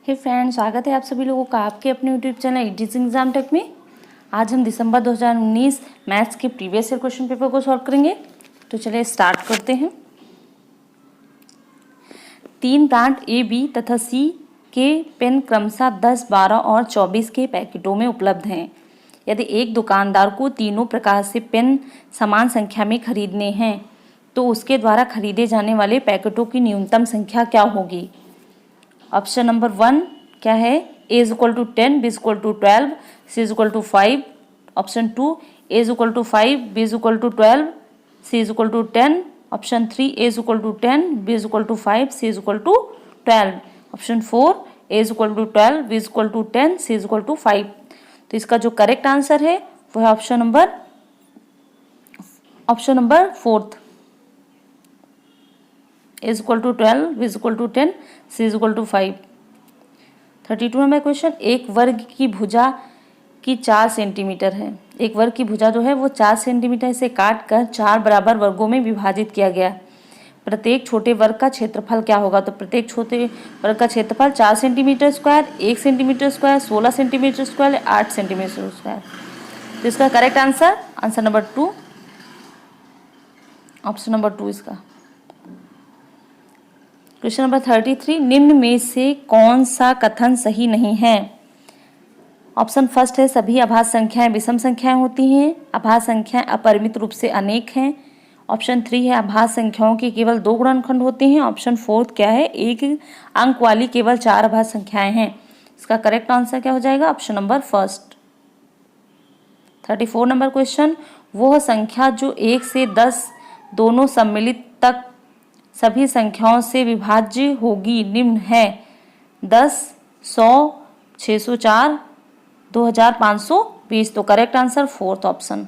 हे friends, स्वागत है आप सभी लोगों का आपके अपने YouTube channel teaching exam tech में। आज हम दिसंबर 2019 मैथ्स के प्रीवियस ईयर क्वेश्चन पेपर को सॉल्व करेंगे। तो चलिए स्टार्ट करते हैं। 3 ब्रांड ए, बी तथा सी के पेन क्रमशः 10, 12 और 24 के पैकेटों में उपलब्ध हैं। यदि एक दुकानदार को तीनों प्रकार से पेन समान संख्या में खरीदने हैं तो उसके द्वारा खरीदे जाने वाले पैकेटों की न्यूनतम संख्या क्या होगी। ऑप्शन नंबर 1 क्या है, A is equal to 10, B is equal to 12, C is equal to 5। Option 2 A is equal to 5, B is equal to 12, C is equal to 10। Option 3 A is equal to 10, B is equal to 5, C is equal to 12। Option 4 A is equal to 12, B is equal to 10, C is equal to 5। तो इसका जो correct answer है वो है option number 4th, is equal to 12, b is equal to 10, c is equal to 5। 32 number question, एक वर्ग की भुजा की 4 सेंटीमीटर है। एक वर्ग की भुजा जो है वो 4 सेंटीमीटर से काट कर 4 बराबर वर्गों में विभाजित किया गया। प्रत्येक छोटे वर्ग का क्षेत्रफल क्या होगा। तो प्रत्येक छोटे वर्ग का क्षेत्रफल 4 centimetre square, 1 centimetre square, 16 centimetre square, 8 centimetre square. तो इसका correct answer number 2, option number 2 इसका। क्वेश्चन नंबर 33, निम्न में से कौन सा कथन सही नहीं है। ऑप्शन फर्स्ट है, सभी अभाज्य संख्याएं विषम संख्याएं होती हैं। अभाज्य संख्याएं अपरिमित रूप से अनेक हैं। ऑप्शन 3 है, अभाज्य संख्याओं के केवल 2 गुणनखंड होते हैं। ऑप्शन 4 क्या है, एक अंक वाली केवल 4 अभाज्य संख्याएं हैं। इसका करेक्ट आंसर क्या हो जाएगा, option number first. 34 number question, वह संख्या जो 1 से 10 दोनों सम्मिलित तक सभी संख्याओं से विभाज्य होगी निम्न है। 10, 100, 604, 2520। तो correct answer 4th option.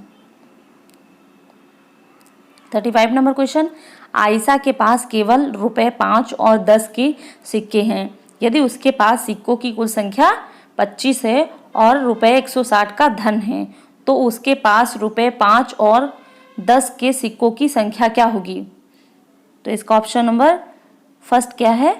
35 number question, Ayesha के पास केवल रुपए 5 और 10 के सिक्के हैं। यदि उसके पास सिक्कों की कुल संख्या 25 है और रुपए 160 का धन है तो उसके पास रुपए 5 और 10 के सिक्कों की संख्या क्या होगी। तो इसका ऑप्शन नंबर फर्स्ट क्या है,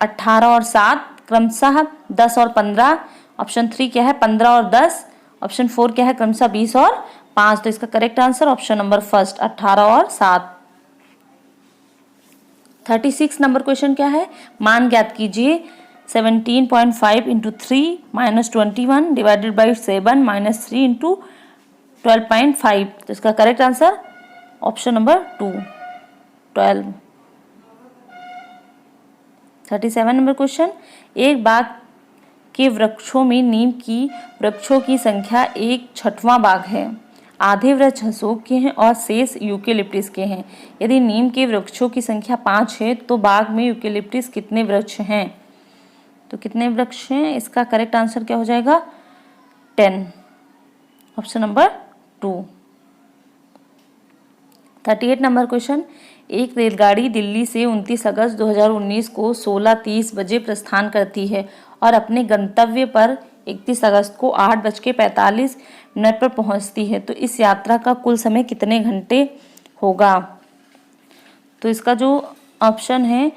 18 और 7 क्रमशः 10 और 15। ऑप्शन 3 क्या है, 15 और 10। ऑप्शन 4 क्या है, क्रमशः 20 और 5। तो इसका correct answer option number first, 18 और 7। 36 नंबर क्वेश्चन क्या है, मान ज्ञात कीजिए 17.5 into 3 minus 21 divided by 7 minus 3 into 12.5। तो इसका correct answer option number 2, 12। 37 number question, एक बाग के वृक्षों में नीम की वृक्षों की संख्या 1/6 बाग है। आधे वृक्ष अशोक के हैं और शेष यूकेलिप्टिस के हैं। यदि नीम के वृक्षों की संख्या 5 है तो बाग में यूकेलिप्टिस कितने वृक्ष हैं। तो कितने वृक्ष हैं, इसका करेक्ट आंसर क्या हो जाएगा, 10, ऑप्शन नंबर 2। 38 नंबर क्वेश्चन, एक रेलगाड़ी दिल्ली से 29 अगस्त 2019 को 16:30 बजे प्रस्थान करती है और अपने गंतव्य पर 31 अगस्त को 8:45 पर पहुंचती है। तो इस यात्रा का कुल समय कितने घंटे होगा। तो इसका जो ऑप्शन है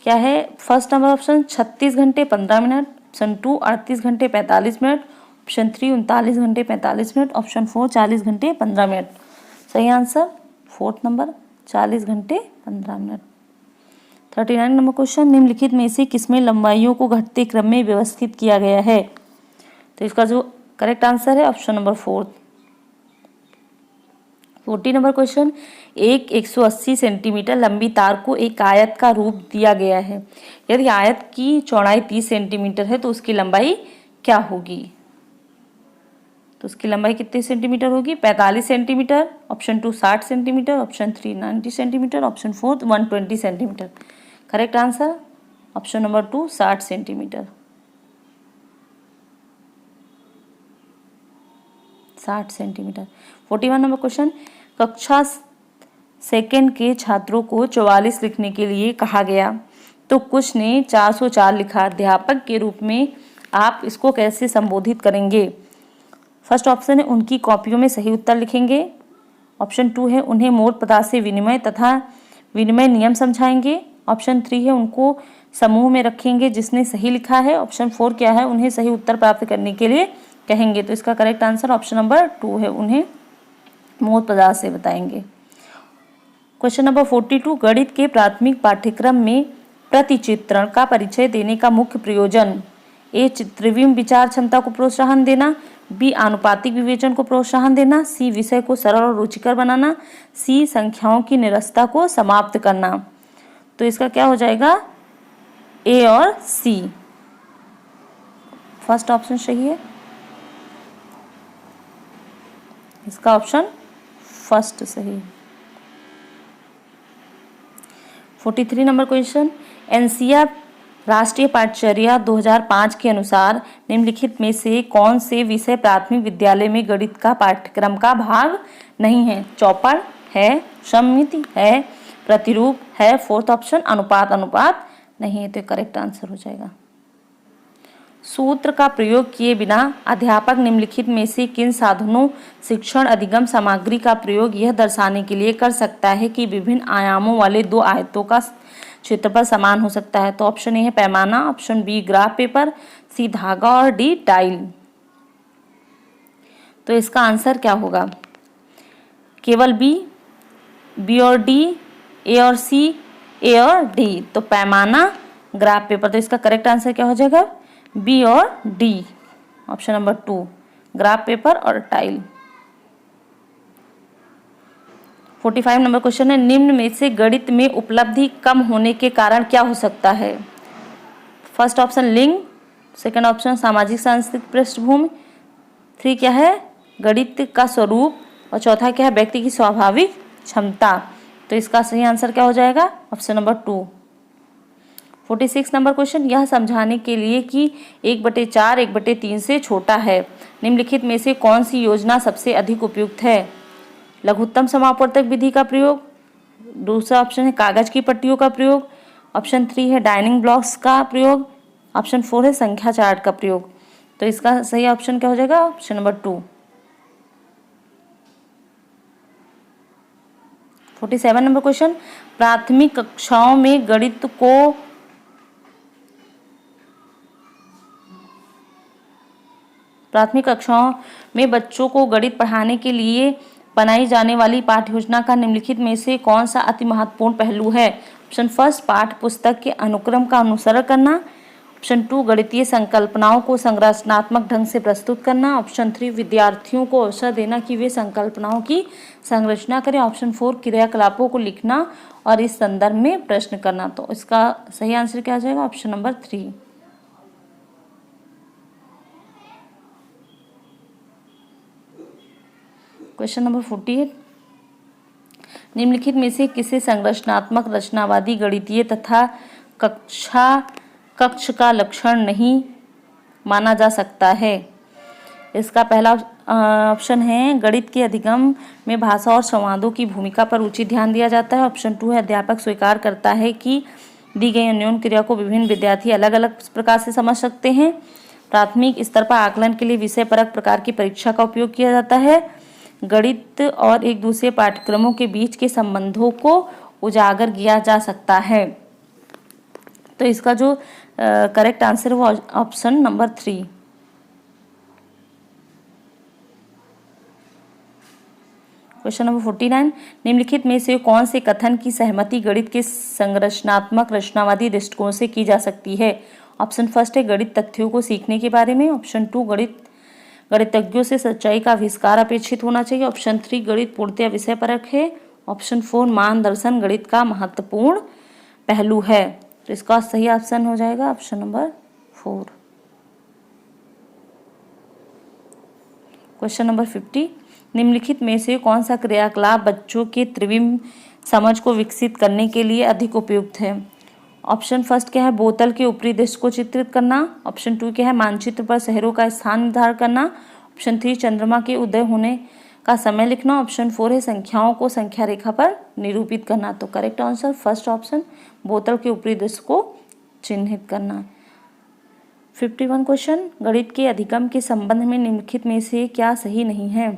क्या है, फर्स्ट नंबर ऑप्शन 36 घंटे 15 मिनट, ऑप्शन 2 38 घंटे 45 मिनट, ऑप्शन 3 39 घंटे 45 मिनट, ऑप्शन 4 40 घंटे 15 मिनट। सही आंसर 4th नंबर, 40 घंटे 15 मिनट। 39 नंबर क्वेश्चन, निम्नलिखित में से किसमें लंबाइयों को घटते क्रम में व्यवस्थित किया गया है। तो इसका जो करेक्ट आंसर है option number 4th। 40 number question, एक 180 सेंटीमीटर लंबी तार को एक आयत का रूप दिया गया है। यदि आयत की चौड़ाई 30 सेंटीमीटर है तो उसकी लंबाई क्या होगी। तो उसकी लंबाई कितने सेंटीमीटर होगी, 45 centimetre. Option 2 60 centimetre, option 3 90 centimetre, option 4 120 centimetre. Correct answer option number 2 60 centimetre, 60 centimetre. 41 number question, कक्षा सेकंड के छात्रों को 44 लिखने के लिए कहा गया तो कुछ ने 404 लिखा। अध्यापक के रूप में आप इसको कैसे संबोधित करेंगे। फर्स्ट ऑप्शन है, उनकी कॉपियों में सही उत्तर लिखेंगे। ऑप्शन 2 है, उन्हें मोट पदार्थ से विनिमय तथा विनिमय नियम समझाएंगे। ऑप्शन 3 है उनको समूह में रखेंगे जिसने सही लिखा है। ऑप्शन 4 क्या है, उन्हें सही उत्तर प्राप्त करने के लिए कहेंगे। तो इसका करेक्ट आंसर ऑप्शन नंबर 2 है, उन्हें मूर्त पदार्थ से बताएंगे। क्वेश्चन नंबर 42, गणित के प्राथमिक पाठ्यक्रम में प्रतिचित्रण का परिचय देने का मुख्य प्रयोजन ए त्रिविम विचार क्षमता को प्रोत्साहन देना, बी आनुपातिक विवेचन को प्रोत्साहन देना, सी विषय को सरल और रुचिकर बनाना, सी संख्याओं की निरस्तता को समाप्त करना। तो इसका क्या हो जाएगा, ए और सी। फर्स्ट ऑप्शन सही है, इसका ऑप्शन फर्स्ट सही है। 43 नंबर क्वेश्चन, एनसीईआरटी राष्ट्रीय पाठ्यचर्या 2005 के अनुसार निम्नलिखित में से कौन से विषय प्राथमिक विद्यालय में गणित का पाठ्यक्रम का भाग नहीं है। चौपड़ है, सममिति है, प्रतिरूप है, फोर्थ ऑप्शन अनुपात नहीं है। तो करेक्ट आंसर हो जाएगा। सूत्र का प्रयोग किए बिना अध्यापक निम्नलिखित में से किन साधनों शिक्षण अधिगम सामग्री का प्रयोग यह दर्शाने के लिए कर सकता है कि विभिन्न आयामों वाले दो आयतों का क्षेत्रफल समान हो सकता है। तो ऑप्शन ए है पैमाना, ऑप्शन बी ग्राफ पेपर, सी धागा और डी टाइल। तो इसका आंसर क्या होगा, केवल बी और डी, ए और सी, ए और डी। तो पैमाना, ग्राफ पेपर। तो इसका करेक्ट आंसर क्या हो जाएगा, बी और D, option number 2 graph paper और टाइल। 45 नंबर क्वेश्चन है, निम्न में से गणित में उपलब्धि कम होने के कारण क्या हो सकता है। फर्स्ट ऑप्शन लिंग, सेकंड ऑप्शन सामाजिक सांस्कृतिक पृष्ठभूमि, 3 क्या है गणित का स्वरूप और चौथा क्या है व्यक्ति की स्वाभाविक क्षमता। तो इसका सही आंसर क्या हो जाएगा, ऑप्शन नंबर 2। 46 नंबर क्वेश्चन, यह समझाने के लिए कि 1/4 1/3 से छोटा है निम्नलिखित में से कौन सी योजना सबसे अधिक उपयुक्त है। लघुत्तम समापवर्तक विधि का प्रयोग, दूसरा ऑप्शन है कागज की पट्टियों का प्रयोग, ऑप्शन 3 है डाइनिंग ब्लॉक्स का प्रयोग, ऑप्शन 4 है संख्या चार्ट का प्रयोग। तो इसका सही ऑप्शन क्या हो जाएगा, ऑप्शन नंबर 2। 47 नंबर क्वेश्चन, प्राथमिक कक्षाओं में बच्चों को गणित पढ़ाने के लिए बनाई जाने वाली पाठ्य योजना का निम्नलिखित में से कौन सा अति महत्वपूर्ण पहलू है। ऑप्शन फर्स्ट पाठ्य पुस्तक के अनुक्रम का अनुसरण करना, ऑप्शन 2 गणितीय संकल्पनाओं को संरचनात्मक ढंग से प्रस्तुत करना, ऑप्शन 3 विद्यार्थियों को अवसर देना कि वे संकल्पनाओं की संरचना करें, ऑप्शन 4 क्रियाकलापों को लिखना और इस संदर्भ में प्रश्न करना। तो इसका सही आंसर क्या आ जाएगा, ऑप्शन नंबर 3। क्वेश्चन नंबर 48, निम्नलिखित में से किसे संरचनात्मक रचनावादी गणितीय तथा कक्ष का लक्षण नहीं माना जा सकता है। इसका पहला ऑप्शन है गणित के अधिगम में भाषा और संवादों की भूमिका पर उचित ध्यान दिया जाता है, ऑप्शन 2 है अध्यापक स्वीकार करता है कि दी गई अन्योन्य क्रिया को विभिन्न विद्यार्थी अलग अलग प्रकार से समझ सकते हैं, प्राथमिक स्तर पर आकलन के लिए विषय परक प्रकार की परीक्षा का उपयोग किया जाता है, गणित और एक दूसरे पाठ्यक्रमों के बीच के संबंधों को उजागर किया जा सकता है। तो इसका जो करेक्ट आंसर है वो ऑप्शन नंबर 3। क्वेश्चन नंबर 49, निम्नलिखित में से कौन से कथन की सहमति गणित के संरचनात्मक रचनावादी दृष्टिकोण से की जा सकती है। ऑप्शन फर्स्ट है गणित तथ्यों को सीखने के बारे में, ऑप्शन 2 गणितज्ञों से सच्चाई का आविष्कार अपेक्षित होना चाहिए, ऑप्शन 3 गणित पूर्णतया विषय परक है, ऑप्शन 4 मान दर्शन गणित का महत्वपूर्ण पहलू है। तो इसका सही ऑप्शन हो जाएगा ऑप्शन नंबर 4। क्वेश्चन नंबर 50, निम्नलिखित में से कौन सा क्रियाकलाप बच्चों के त्रिविम समझ को विकसित करने के लिए अधिक उपयुक्त है। ऑप्शन फर्स्ट क्या है बोतल के ऊपरी दृश्य को चित्रित करना, ऑप्शन 2 क्या है मानचित्र पर शहरों का स्थान निर्धारण करना, ऑप्शन 3 चंद्रमा के उदय होने का समय लिखना, ऑप्शन 4 है संख्याओं को संख्या रेखा पर निरूपित करना। तो करेक्ट आंसर फर्स्ट ऑप्शन बोतल के ऊपरी दृश्य को चिन्हित करना। 51 क्वेश्चन, गणित के अधिगम के संबंध में निम्नलिखित में से क्या सही नहीं है।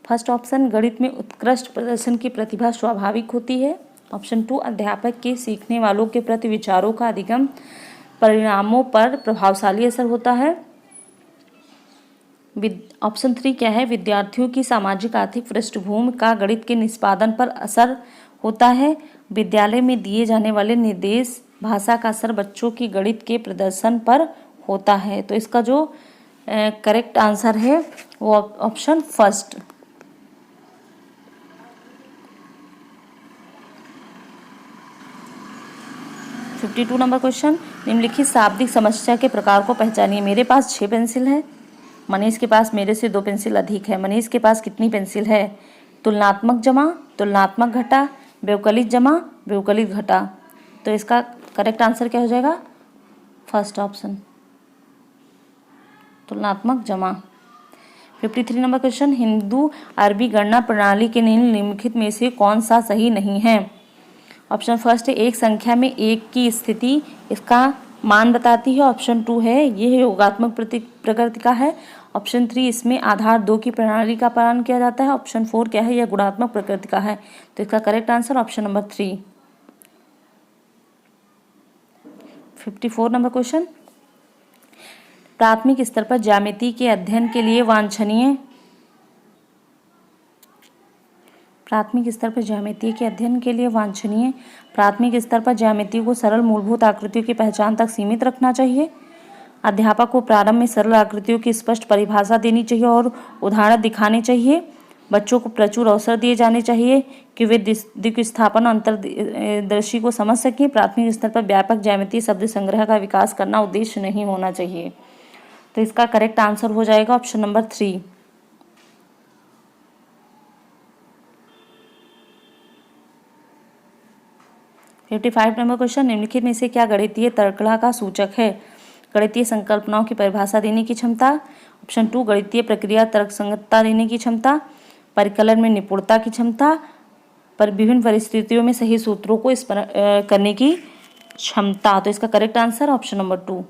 फर्स्ट ऑप्शन गणित में उत्कृष्ट प्रदर्शन की प्रतिभा स्वाभाविक होती है, ऑप्शन 2 अध्यापक के सीखने वालों के प्रति विचारों का अधिगम परिणामों पर प्रभावशाली असर होता है। ऑप्शन 3 क्या है, विद्यार्थियों की सामाजिक आर्थिक पृष्ठभूमि का गणित के निष्पादन पर असर होता है। विद्यालय में दिए जाने वाले निर्देश भाषा का असर बच्चों की गणित के प्रदर्शन पर होता है। तो इसका जो करेक्ट आंसर है वो option first. Fifty 52 number question, निम्नलिखित शाब्दिक समस्या के प्रकार को पहचानिए। मेरे पास 6 पेंसिल है, मनीष के पास मेरे से 2 पेंसिल अधिक है। मनीष के पास कितनी पेंसिल है? तुलनात्मक जमा, तुलनात्मक घटा, व्यवकलित जमा, व्यवकलित घटा। तो इसका करेक्ट आंसर क्या हो जाएगा? फर्स्ट ऑप्शन, तुलनात्मक जमा। 53 नंबर क्वेश्चन, हिंदू अरबी गणना प्रणाली के निम्नलिखित में से कौन सा सही नहीं है? ऑप्शन फर्स्ट है एक संख्या में एक की स्थिति इसका मान बताती है। ऑप्शन 2 है यह योगात्मक प्रकृति का है। ऑप्शन 3 इसमें आधार 2 की प्रणाली का पालन किया जाता है। ऑप्शन 4 क्या है, यह गुणात्मक प्रकृति का है। तो इसका correct answer option number 3। 54 number question, प्राथमिक स्तर पर ज्यामिति के अध्ययन के लिए वांछनीय प्राथमिक स्तर पर ज्यामिति के अध्ययन के लिए वांछनीय प्राथमिक स्तर पर ज्यामिति को सरल मूलभूत आकृतियों की पहचान तक सीमित रखना चाहिए। अध्यापक को प्रारंभ में सरल आकृतियों की स्पष्ट परिभाषा देनी चाहिए और उदाहरण दिखाने चाहिए। बच्चों को प्रचुर अवसर दिए जाने चाहिए कि वे दिक् स्थापन अंतर्दर्शी को समझ सकें। प्राथमिक स्तर पर व्यापक ज्यामितीय शब्द संग्रह का विकास करना उद्देश्य नहीं होना चाहिए। तो इसका करेक्ट आंसर हो जाएगा ऑप्शन नंबर 3। 55 नंबर क्वेश्चन, निम्नलिखित में से क्या गणितीय तर्कड़ा का सूचक है? गणितीय संकल्पनाओं की परिभाषा देने की क्षमता। ऑप्शन 2 गणितीय प्रक्रिया तर्कसंगतता देने की क्षमता, परिकलन में निपुणता की क्षमता, पर विभिन्न परिस्थितियों में सही सूत्रों को करने की क्षमता। तो इसका correct answer option number 2।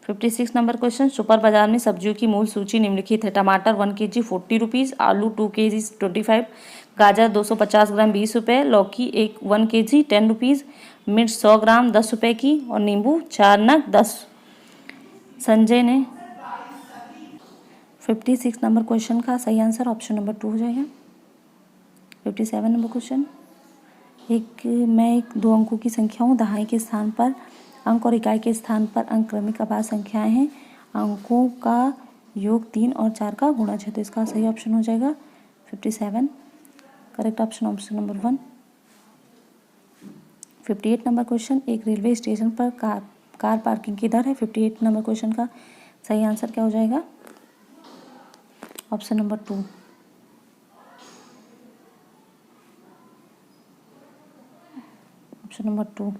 56 number question, super बाजार में सब्जियों की मूल सूची निम्नलिखित है। टमाटर 1 kg 40 रुपीज़, आलू 2 kg 25, गाजर 250 ग्राम 20 रुपये, लौकी 1 kg 10 रुपीज़, मिर्च 100 ग्राम 10 रुपये की और नींबू 4 नग 10। संजय ने 56 नंबर क्वेश्चन का सही आंसर ऑप्शन नंबर 2 हो जाएगा। 57 नंबर क्वेश्चन, मैं एक 2 अंकों की संख्या हूँ, दहाई के स्थान पर अंक और इकाई के स्थान पर अंक क्रमिक आभाज्य संख्याएं हैं। अंकों का योग 3 और 4 का गुणज है। तो इसका सही ऑप्शन हो जाएगा 57, correct option option number 1। 58 number question, एक रेलवे स्टेशन पर कार पार्किंग की दर है। 58 नंबर क्वेश्चन का सही आंसर क्या हो जाएगा? Option number 2। Option number 2।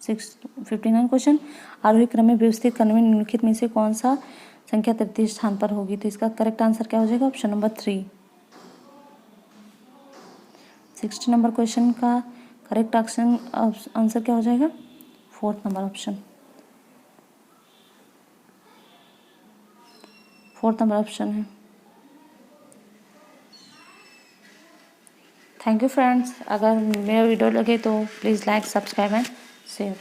59 question, आरोही क्रम में व्यवस्थित करने में निम्नलिखित में से कौन सा संख्या तृतीय स्थान पर होगी? तो इसका करेक्ट आंसर क्या हो जाएगा? Option number 3। 60 नंबर क्वेश्चन का करेक्ट आंसर क्या हो जाएगा? 4th number option, 4th number option है। थैंक यू फ्रेंड्स, अगर मेरा वीडियो लगे तो please like, subscribe and share.